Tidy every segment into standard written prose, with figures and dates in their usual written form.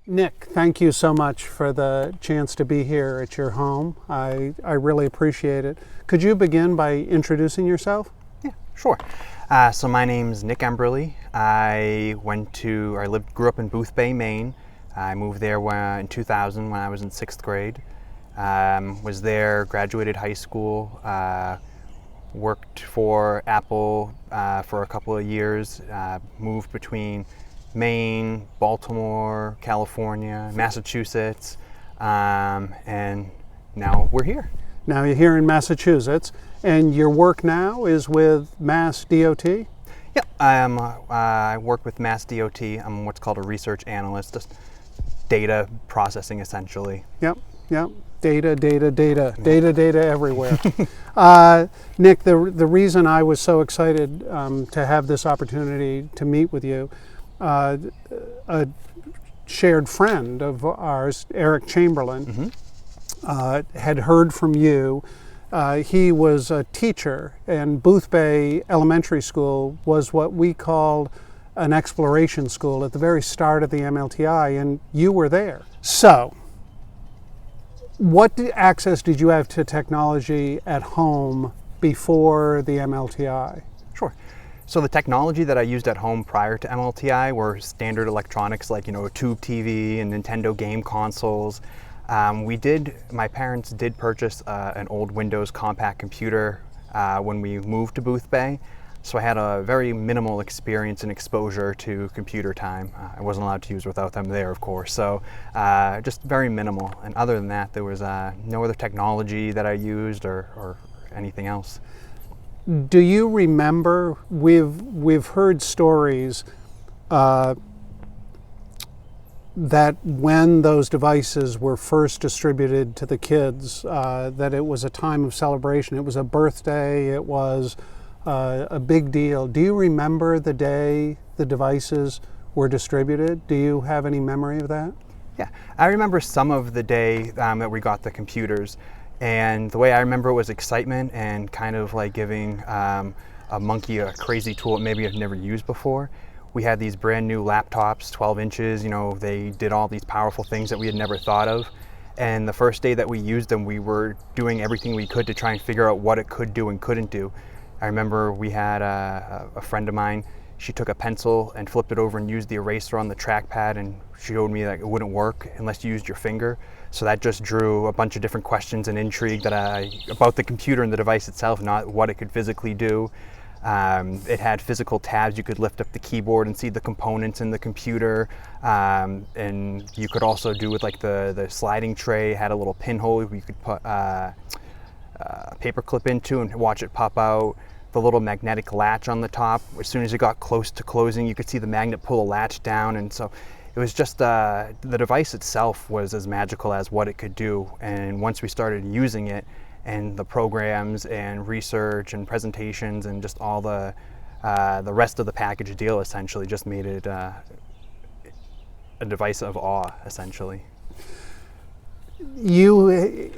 Nick, thank you so much for the chance to be here at your home. I really appreciate it. Could you begin by introducing yourself? Yeah, sure. So my name's Nick Emberley. I grew up in Boothbay, Maine. I moved there in 2000 when I was in 6th grade. Was there, graduated high school, worked for Apple for a couple of years, moved between Maine, Baltimore, California, Massachusetts, and now we're here. Now you're here in Massachusetts, and your work now is with Mass DOT? Yep, I work with Mass DOT. I'm what's called a research analyst, just data processing essentially. Yep. Data everywhere. Nick, the reason I was so excited to have this opportunity to meet with you, a shared friend of ours, Eric Chamberlain, had heard from you. He was a teacher, and Boothbay Elementary School was what we called an exploration school at the very start of the MLTI, and you were there. So, what access did you have to technology at home before the MLTI? Sure. So the technology that I used at home prior to MLTI were standard electronics like, a tube TV and Nintendo game consoles. My parents did purchase an old Windows compact computer when we moved to Boothbay. So I had a very minimal experience and exposure to computer time. I wasn't allowed to use without them there, of course. So just very minimal. And other than that, there was no other technology that I used or anything else. Do you remember, we've heard stories that when those devices were first distributed to the kids, that it was a time of celebration. It was a birthday, it was a big deal. Do you remember the day the devices were distributed? Do you have any memory of that? Yeah, I remember some of the day that we got the computers. And the way I remember it was excitement and kind of like giving a monkey a crazy tool maybe I've never used before. We had these brand new laptops, 12 inches, they did all these powerful things that we had never thought of. And the first day that we used them, we were doing everything we could to try and figure out what it could do and couldn't do. I remember we had a friend of mine, she took a pencil and flipped it over and used the eraser on the trackpad, and showed me that it wouldn't work unless you used your finger. So that just drew a bunch of different questions and intrigue about the computer and the device itself, not what it could physically do. It had physical tabs. You could lift up the keyboard and see the components in the computer. And you could also do with like the sliding tray, had a little pinhole you could put a paper clip into and watch it pop out. The little magnetic latch on the top, as soon as it got close to closing, you could see the magnet pull the latch down. And so it was just, the device itself was as magical as what it could do. And once we started using it, and the programs and research and presentations and just all the rest of the package deal essentially just made it a device of awe, essentially.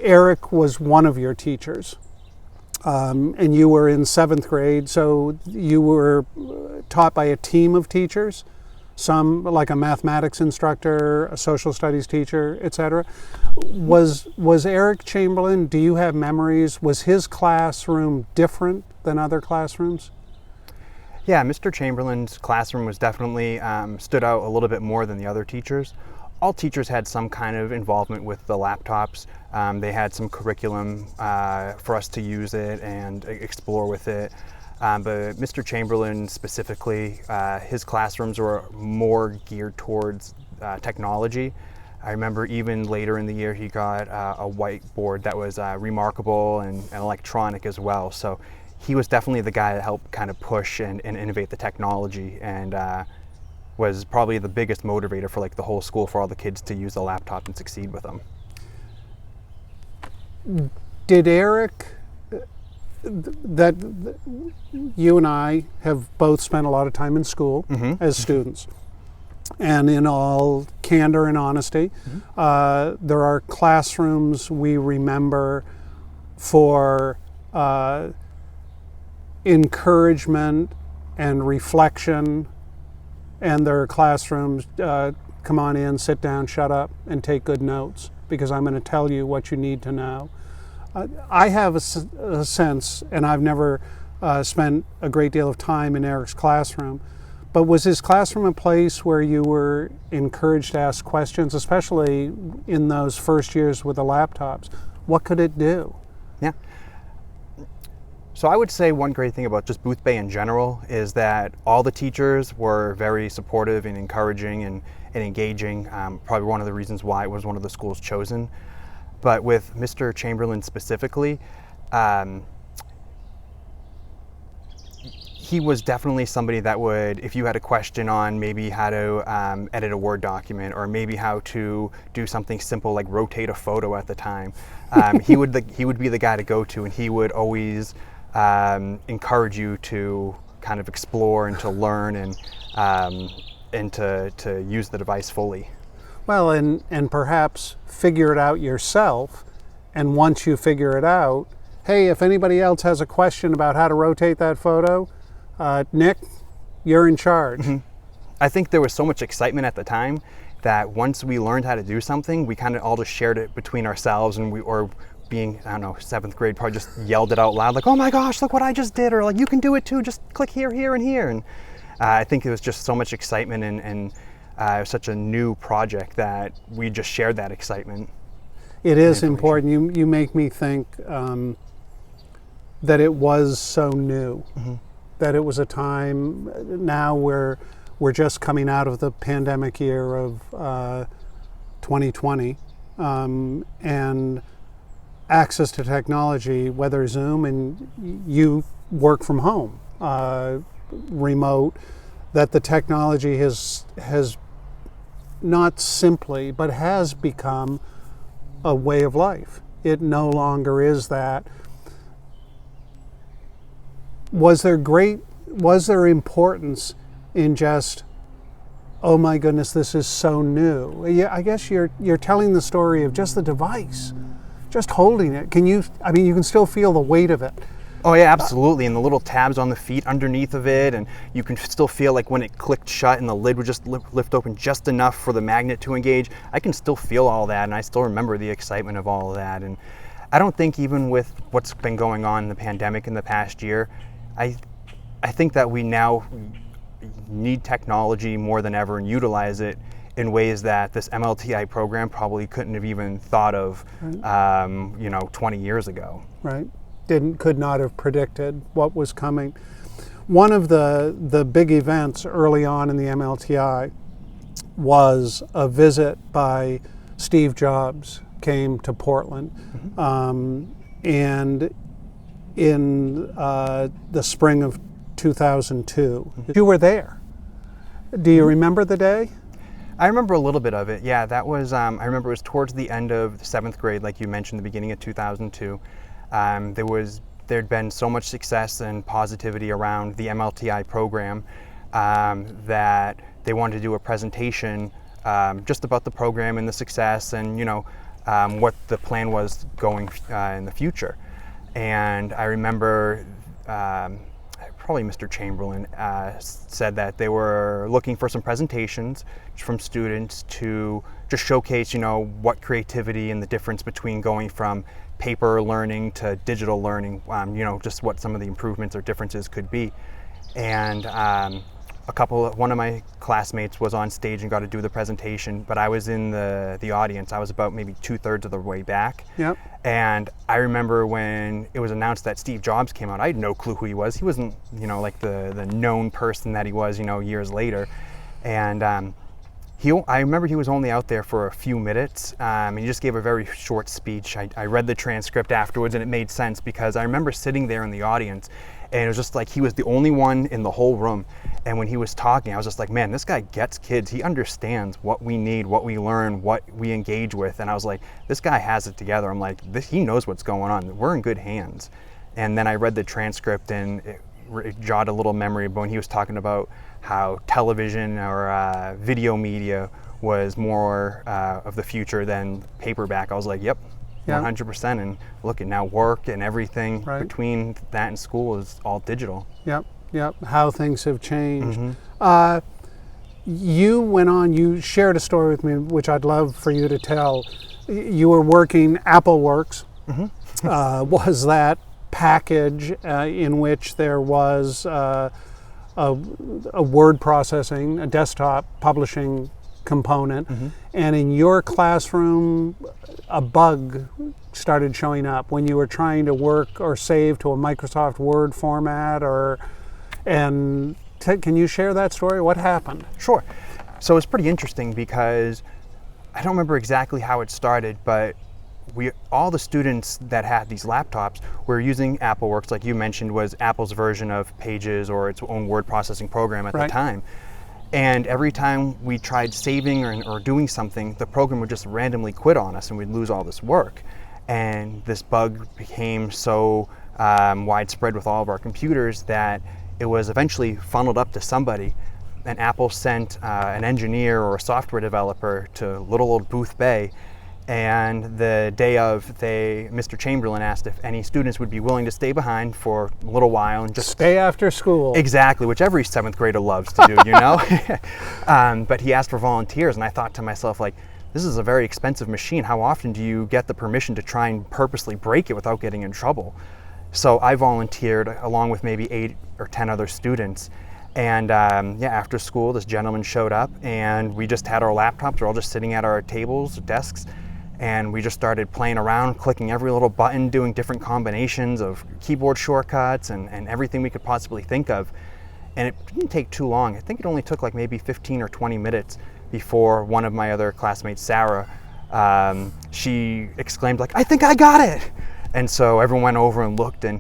Eric was one of your teachers, and you were in 7th grade, so you were taught by a team of teachers, some like a mathematics instructor, a social studies teacher, etc. Was Eric Chamberlain, do you have memories, was his classroom different than other classrooms? Yeah, Mr. Chamberlain's classroom was definitely stood out a little bit more than the other teachers. All teachers had some kind of involvement with the laptops. They had some curriculum for us to use it and explore with it. But Mr. Chamberlain specifically, his classrooms were more geared towards technology. I remember even later in the year he got a whiteboard that was remarkable and electronic as well. So he was definitely the guy that helped kind of push and innovate the technology, and was probably the biggest motivator for like the whole school, for all the kids to use the laptop and succeed with them. Did Eric that you and I have both spent a lot of time in school as students. And in all candor and honesty, there are classrooms we remember for encouragement and reflection, and there are classrooms, come on in, sit down, shut up, and take good notes, because I'm going to tell you what you need to know. I have a sense, and I've never spent a great deal of time in Eric's classroom, but was his classroom a place where you were encouraged to ask questions, especially in those first years with the laptops? What could it do? Yeah. So I would say one great thing about just Booth Bay in general is that all the teachers were very supportive and encouraging and engaging. Probably one of the reasons why it was one of the schools chosen. But with Mr. Chamberlain specifically, he was definitely somebody that would, if you had a question on maybe how to edit a Word document, or maybe how to do something simple like rotate a photo at the time, he would be the guy to go to, and he would always encourage you to kind of explore and to learn and to use the device fully. Well, and perhaps figure it out yourself, and once you figure it out, hey, if anybody else has a question about how to rotate that photo, Nick, you're in charge. I think there was so much excitement at the time that once we learned how to do something, we kind of all just shared it between ourselves, and or being, I don't know, 7th grade, probably just yelled it out loud, like, oh my gosh, look what I just did, or like, you can do it too, just click here, here, and here. And I think it was just so much excitement, and it was such a new project that we just shared that excitement. It is important. You make me think that it was so new. That it was a time now where we're just coming out of the pandemic year of 2020, and access to technology, whether Zoom, and you work from home, remote, that the technology has not simply, but has become a way of life. It no longer is that. Was there importance in just, oh my goodness, this is so new? Yeah, I guess you're telling the story of just the device, just holding it. You can still feel the weight of it. Oh yeah, absolutely. And the little tabs on the feet underneath of it, and you can still feel like when it clicked shut and the lid would just lift open just enough for the magnet to engage. I can still feel all that, and I still remember the excitement of all of that. And I don't think, even with what's been going on in the pandemic in the past year, I think that we now need technology more than ever and utilize it in ways that this MLTI program probably couldn't have even thought of, 20 years ago. Right. Could not have predicted what was coming. One of the big events early on in the MLTI was a visit by Steve Jobs came to Portland, and in the spring of 2002. You were there. Do you remember the day? I remember a little bit of it. Yeah, that was, I remember it was towards the end of the 7th grade, like you mentioned, the beginning of 2002. There'd been so much success and positivity around the MLTI program that they wanted to do a presentation just about the program and the success, and what the plan was going in the future. And I remember probably Mr. Chamberlain said that they were looking for some presentations from students to just showcase, what creativity and the difference between going from paper learning to digital learning, just what some of the improvements or differences could be. And one of my classmates was on stage and got to do the presentation, but I was in the audience. I was about maybe 2/3 of the way back. Yep. And I remember when it was announced that Steve Jobs came out, I had no clue who he was. He wasn't, like the known person that he was, years later. And I remember he was only out there for a few minutes. He just gave a very short speech. I read the transcript afterwards, and it made sense because I remember sitting there in the audience, and it was just like he was the only one in the whole room. And when he was talking, I was just like, man, this guy gets kids. He understands what we need, what we learn, what we engage with. And I was like, this guy has it together. I'm like, he knows what's going on. We're in good hands. And then I read the transcript, and it jogged a little memory when he was talking about how television or video media was more of the future than paperback. I was like, yep, 100%. And look at now, work and everything between that and school is all digital. Yep. How things have changed. Mm-hmm. You went on, you shared a story with me, which I'd love for you to tell. You were working AppleWorks. Mm-hmm. Was that package in which there was a word processing, a desktop publishing component, mm-hmm. and in your classroom a bug started showing up when you were trying to work or save to a Microsoft Word format, can you share that story? What happened? Sure. So it's pretty interesting because I don't remember exactly how it started, but all the students that had these laptops were using AppleWorks, like you mentioned, was Apple's version of Pages or its own word processing program at the time. And every time we tried saving or doing something, the program would just randomly quit on us and we'd lose all this work. And this bug became so widespread with all of our computers that it was eventually funneled up to somebody. And Apple sent an engineer or a software developer to little old Booth Bay. And the day of, Mr. Chamberlain asked if any students would be willing to stay behind for a little while and just stay after school. Exactly, which every 7th grader loves to do, you know? But he asked for volunteers, and I thought to myself, like, this is a very expensive machine. How often do you get the permission to try and purposely break it without getting in trouble? So I volunteered along with maybe 8 or 10 other students. And after school, this gentleman showed up, and we just had our laptops. We're all just sitting at our tables, desks, and we just started playing around, clicking every little button, doing different combinations of keyboard shortcuts and everything we could possibly think of. And it didn't take too long. I think it only took like maybe 15 or 20 minutes before one of my other classmates, Sarah, she exclaimed like, "I think I got it!" And so everyone went over and looked, and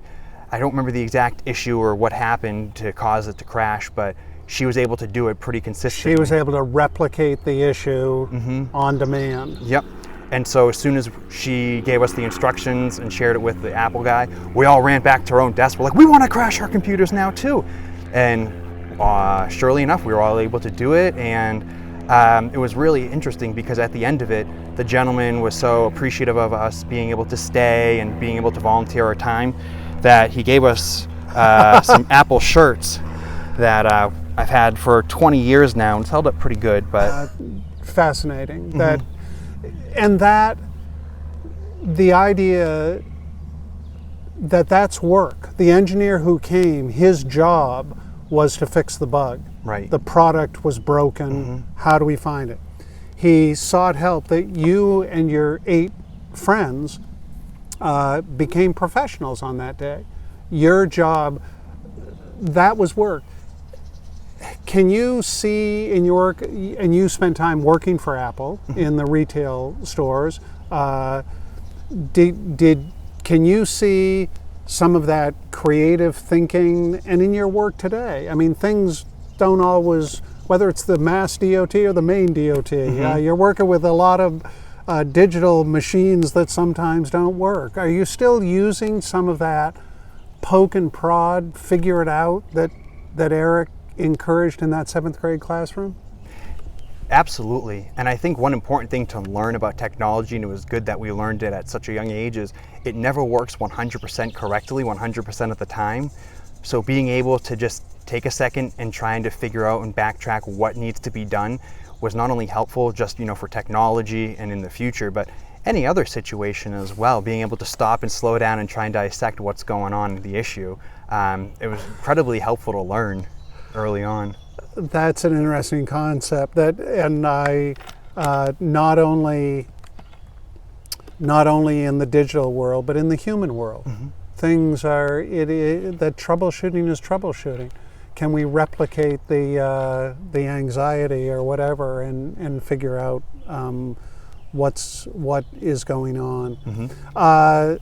I don't remember the exact issue or what happened to cause it to crash, but she was able to do it pretty consistently. She was able to replicate the issue on demand. Yep. And so as soon as she gave us the instructions and shared it with the Apple guy, we all ran back to our own desk. We're like, we want to crash our computers now too. And surely enough, we were all able to do it. And it was really interesting because at the end of it, the gentleman was so appreciative of us being able to stay and being able to volunteer our time that he gave us some Apple shirts that I've had for 20 years now, and it's held up pretty good. But fascinating. That the idea that that's work. The engineer who came, his job was to fix the bug. Right. The product was broken. How do we find it? He sought help. That you and your 8 friends became professionals on that day. Your job, that was work. Can you see in your work, and you spent time working for Apple in the retail stores, can you see some of that creative thinking and in your work today? I mean, things don't always, whether it's the mass DOT or the main DOT, you're working with a lot of digital machines that sometimes don't work. Are you still using some of that poke and prod, figure it out that Eric encouraged in that 7th grade classroom? Absolutely. And I think one important thing to learn about technology, and it was good that we learned it at such a young age, is it never works 100% correctly 100% of the time. So being able to just take a second and trying to figure out and backtrack what needs to be done was not only helpful just, for technology and in the future, but any other situation as well, being able to stop and slow down and try and dissect what's going on in the issue. It was incredibly helpful to learn early on. That's an interesting concept. And I not only in the digital world, but in the human world, things are that troubleshooting is troubleshooting. Can we replicate the anxiety or whatever and figure out what is going on?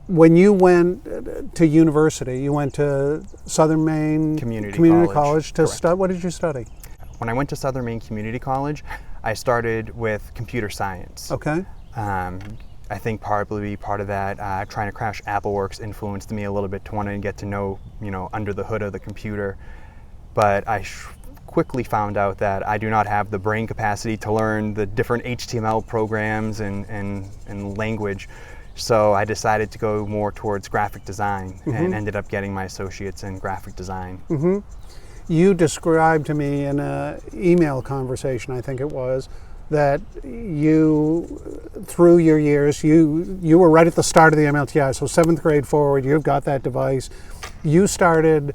When you went to university, you went to Southern Maine Community College to study. What did you study? When I went to Southern Maine Community College, I started with computer science. Okay. I think probably part of that trying to crash AppleWorks influenced me a little bit to want to get to know, under the hood of the computer. But I quickly found out that I do not have the brain capacity to learn the different HTML programs and language. So I decided to go more towards graphic design and ended up getting my associates in graphic design. You described to me in an email conversation, I think it was, that you, through your years, you were right at the start of the MLTI, so 7th grade forward, you've got that device. You started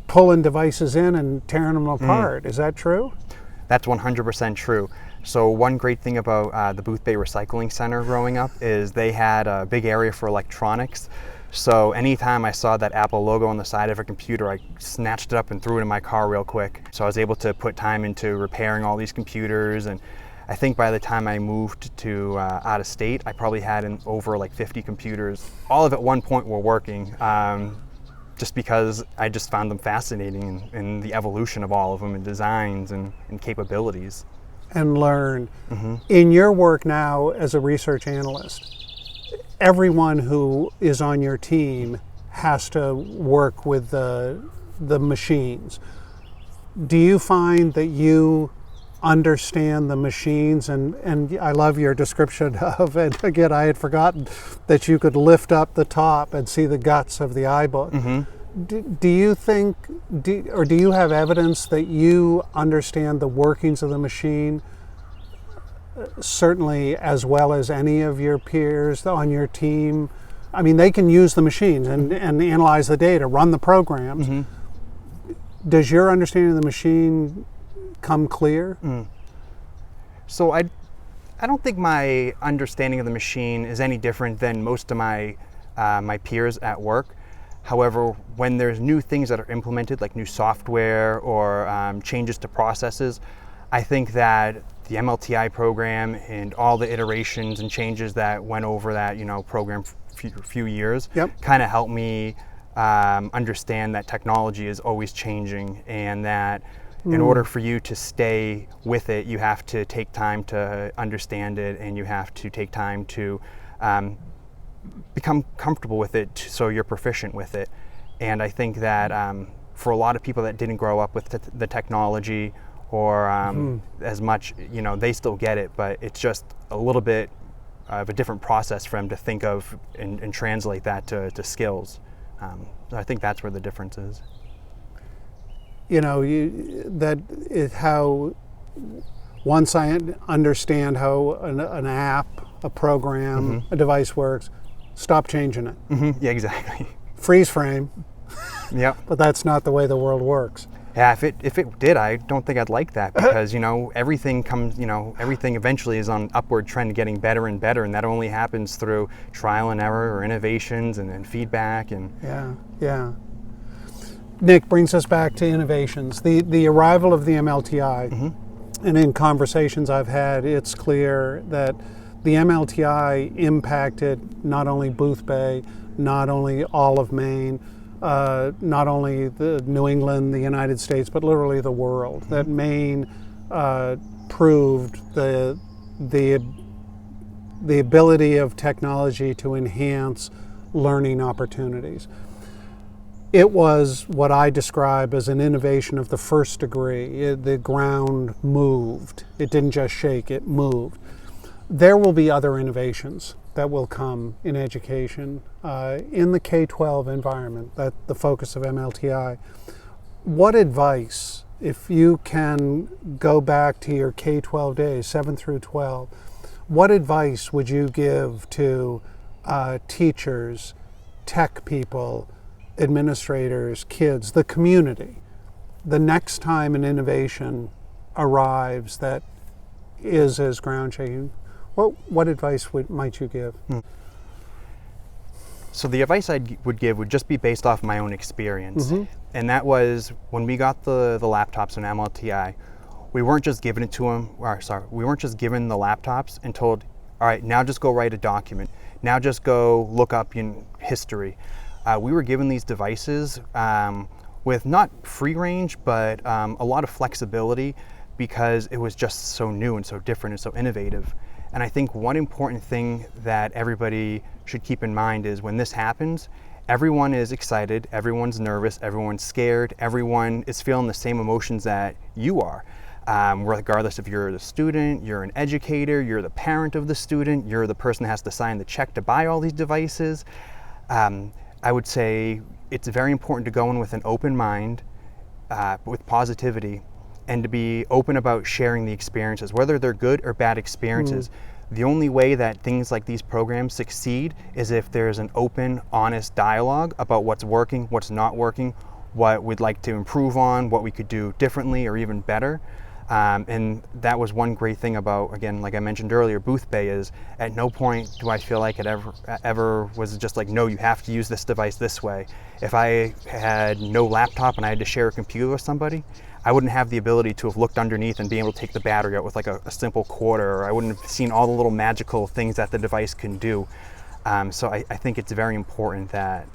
pulling devices in and tearing them apart. Is that true? That's 100% true. So one great thing about the Booth Bay Recycling Center growing up is they had a big area for electronics. So anytime I saw that Apple logo on the side of a computer, I snatched it up and threw it in my car real quick. So I was able to put time into repairing all these computers. And I think by the time I moved to out of state, I probably had over like 50 computers. All of at one point were working, just because I just found them fascinating in the evolution of all of them and designs and capabilities. And learn. In your work now as a research analyst, everyone who is on your team has to work with the machines. Do you find that you understand the machines? And I love your description of it. Again, I had forgotten that you could lift up the top and see the guts of the iBook. Do you think, or do you have evidence that you understand the workings of the machine certainly as well as any of your peers on your team? I mean, they can use the machines and analyze the data, run the programs. Does your understanding of the machine come clear? So I don't think my understanding of the machine is any different than most of my peers at work. However, when there's new things that are implemented, like new software or changes to processes, I think that the MLTI program and all the iterations and changes that went over that program for a few years kind of helped me understand that technology is always changing, and that in order for you to stay with it, you have to take time to understand it, and you have to take time to become comfortable with it so you're proficient with it. And I think that for a lot of people that didn't grow up with the technology or as much, they still get it, but it's just a little bit of a different process for them to think of and translate that to skills. So I think that's where the difference is. How once I understand how an app, a program, a device works, stop changing it. Yeah, exactly. Freeze frame. Yep. But that's not the way the world works. Yeah, if it did, I don't think I'd like that, because everything everything eventually is on upward trend, getting better and better, and that only happens through trial and error or innovations and feedback and. Yeah. Nick, brings us back to innovations. The arrival of the MLTI, and in conversations I've had, it's clear that the MLTI impacted not only Booth Bay, not only all of Maine, not only the New England, the United States, but literally the world. That Maine proved the ability of technology to enhance learning opportunities. It was what I describe as an innovation of the first degree. The ground moved. It didn't just shake, it moved. There will be other innovations that will come in education, in the K-12 environment, that's the focus of MLTI. What advice, if you can go back to your K-12 days, 7 through 12, what advice would you give to teachers, tech people, administrators, kids, the community, the next time an innovation arrives that is as ground shaking? What advice might you give? So the advice I would give would just be based off my own experience. And that was when we got the laptops in MLTI, we weren't just given it to them, we weren't just given the laptops and told, all right, now just go write a document. Now just go look up in history. We were given these devices with not free range, but a lot of flexibility, because it was just so new and so different and so innovative. And I think one important thing that everybody should keep in mind is when this happens, everyone is excited, everyone's nervous, everyone's scared, everyone is feeling the same emotions that you are. Regardless if you're the student, you're an educator, you're the parent of the student, you're the person that has to sign the check to buy all these devices. I would say it's very important to go in with an open mind, with positivity, and to be open about sharing the experiences, whether they're good or bad experiences. The only way that things like these programs succeed is if there's an open, honest dialogue about what's working, what's not working, what we'd like to improve on, what we could do differently or even better. And that was one great thing about, again, like I mentioned earlier, Booth Bay is at no point do I feel like it ever was just like, no, you have to use this device this way. If I had no laptop and I had to share a computer with somebody, I wouldn't have the ability to have looked underneath and be able to take the battery out with like a simple quarter, or I wouldn't have seen all the little magical things that the device can do. So I think it's very important that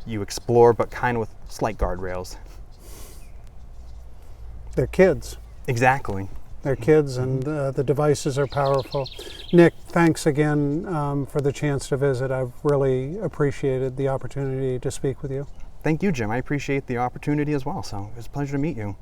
you explore, but kind of with slight guardrails. They're kids. Exactly. They're kids, and the devices are powerful. Nick, thanks again for the chance to visit. I've really appreciated the opportunity to speak with you. Thank you, Jim. I appreciate the opportunity as well. So it was a pleasure to meet you.